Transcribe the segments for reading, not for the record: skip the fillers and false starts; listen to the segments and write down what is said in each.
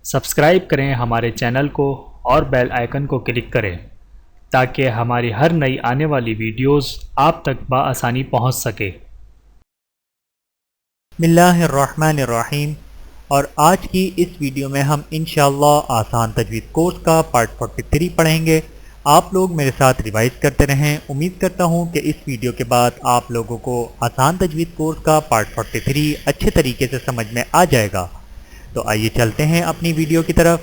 Subscribe کریں ہمارے channel کو اور بیل آئیکن کو کلک کریں تاکہ ہماری ہر نئی آنے والی ویڈیوز آپ تک بآسانی پہنچ سکے۔ بسم اللہ الرحمن الرحیم۔ اور آج کی اس ویڈیو میں ہم انشاءاللہ آسان تجوید کورس کا پارٹ 43 پڑھیں گے۔ آپ لوگ میرے ساتھ ریوائز کرتے رہیں۔ امید کرتا ہوں کہ اس ویڈیو کے بعد آپ لوگوں کو آسان تجوید کورس کا پارٹ 43 اچھے طریقے سے سمجھ میں آ جائے گا۔ تو آئیے چلتے ہیں اپنی ویڈیو کی طرف۔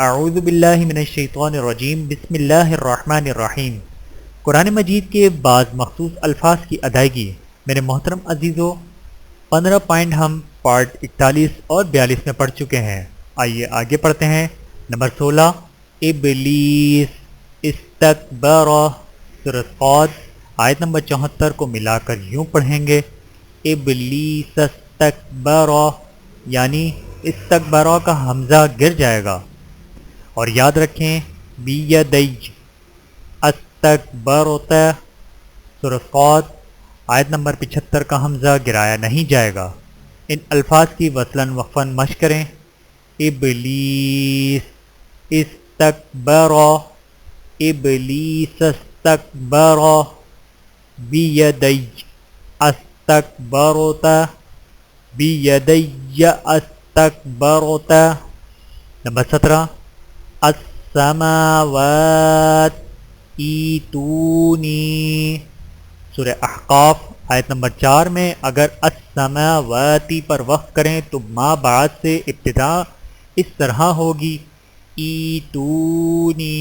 اعوذ باللہ من الشیطان الرجیم، بسم اللہ الرحمن الرحیم۔ قرآن مجید کے بعض مخصوص الفاظ کی ادائیگی۔ میرے محترم عزیزو، 15 پوائنٹ ہم پارٹ 41 اور 42 میں پڑھ چکے ہیں۔ آئیے آگے پڑھتے ہیں۔ نمبر 16، ابلیس استکبر، سورۃ صاد آیت نمبر 74 کو ملا کر یوں پڑھیں گے، ابلیس استکبر، یعنی استکبر کا حمزہ گر جائے گا۔ اور یاد رکھیں بیدی استکبرت، سورۃ صاد آیت نمبر 75 کا حمزہ گرایا نہیں جائے گا۔ ان الفاظ کی وصلاً وقفاً مشق کریں۔ ابلیس استکبر، ابلیس استکبر، بیدی استکبرت، بیدی استکبرت۔ نمبر 17، السماوات ایتونی، سورہ احقاف آیت نمبر 4 میں اگر السماواتی پر وقف کریں تو ما بعد سے ابتدا اس طرح ہوگی ایتونی،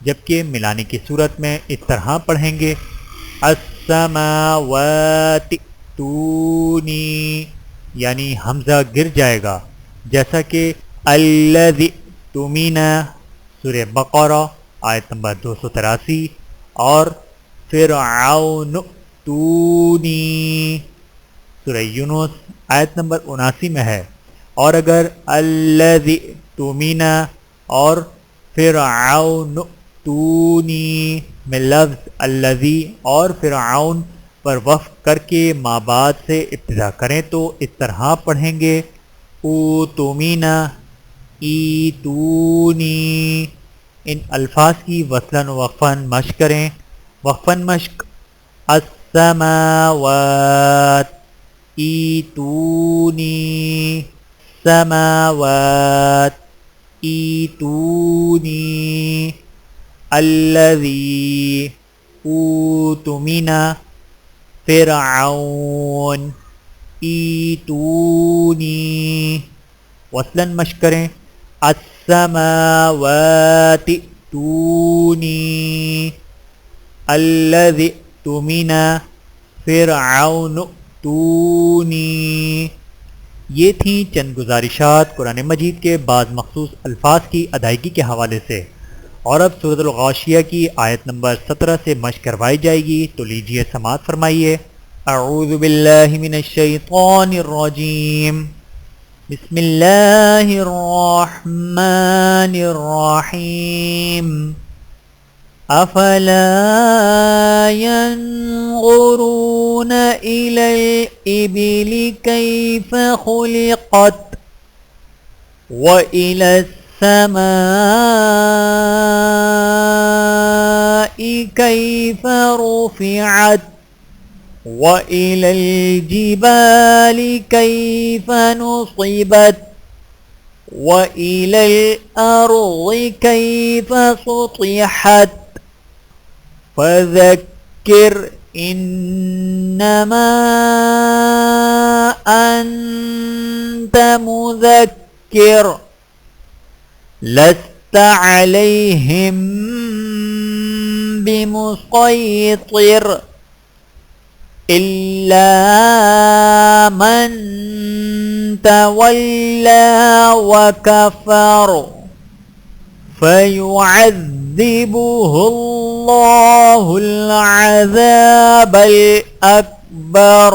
جبکہ ملانے کی صورت میں اس طرح پڑھیں گے السماوات ایتونی، یعنی حمزہ گر جائے گا، جیسا کہ الذی تمینہ، سورہ بقرہ آیت نمبر 283، اور فرعون تونی، سورہ یونس آیت نمبر 79 میں ہے۔ اور اگر الذی تؤمنہ اور فرعون تونی میں لفظ الذی اور فرعون پر وقف کر کے ما بعد سے ابتدا کریں تو اس طرح پڑھیں گے اوتمینہ ایتونی۔ ان الفاظ کی وصلاً وقفاً مشق کریں۔ وقفاً مشق، السماوات ایتونی، سماوات ایتونی، الذی اوتمنہ، فرعون ایتونی۔ وصلاً مشق کریں، السماوات ایتونی، الذی تؤمنہ، فرعون تونی۔ یہ تھیں چند گزارشات قرآن مجید کے بعض مخصوص الفاظ کی ادائیگی کے حوالے سے۔ اور اب سورۃ الغاشیہ کی آیت نمبر 17 سے مشق کروائی جائے گی، تو لیجئے سماعت فرمائیے۔ اعوذ باللہ من الشیطان الرجیم، بسم اللہ الرحمن الرحیم۔ افلا ينظرون الى الابل كيف خلقت والى السماء كيف رفعت وإلى الجبال كيف نصبت وإلى الأرض كيف سطحت فذكر إنما أنت مذكر لست عليهم بمسيطر إلا من تولى وكفر فيعذبه الله العذاب الأكبر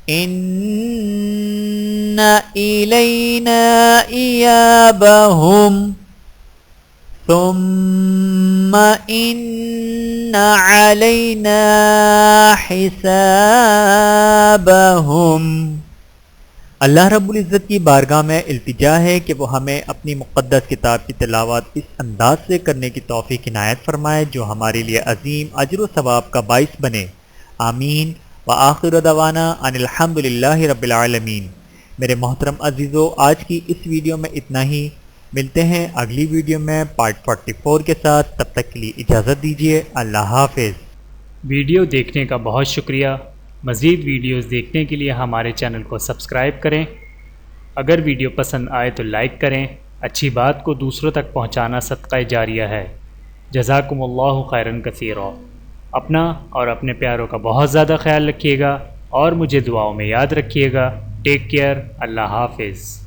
إن إلينا إيابهم ثم إن علينا حسابهم اللہ رب العزت کی بارگاہ میں التجا ہے کہ وہ ہمیں اپنی مقدس کتاب کی تلاوت اس انداز سے کرنے کی توفیق عنایت فرمائے جو ہمارے لیے عظیم اجر و ثواب کا باعث بنے، آمین۔ وآخر دعوانا ان الحمد للہ رب العالمین۔ میرے محترم عزیزو، آج کی اس ویڈیو میں اتنا ہی، ملتے ہیں اگلی ویڈیو میں پارٹ 44 کے ساتھ، تب تک کے لیے اجازت دیجیے، اللہ حافظ۔ ویڈیو دیکھنے کا بہت شکریہ۔ مزید ویڈیوز دیکھنے کے لیے ہمارے چینل کو سبسکرائب کریں۔ اگر ویڈیو پسند آئے تو لائک کریں۔ اچھی بات کو دوسروں تک پہنچانا صدقہ جاریہ ہے۔ جزاکم اللہ خیرا کثیرا۔ اپنا اور اپنے پیاروں کا بہت زیادہ خیال رکھیے گا اور مجھے دعاؤں میں یاد رکھیے گا۔ ٹیک کیئر، اللہ حافظ۔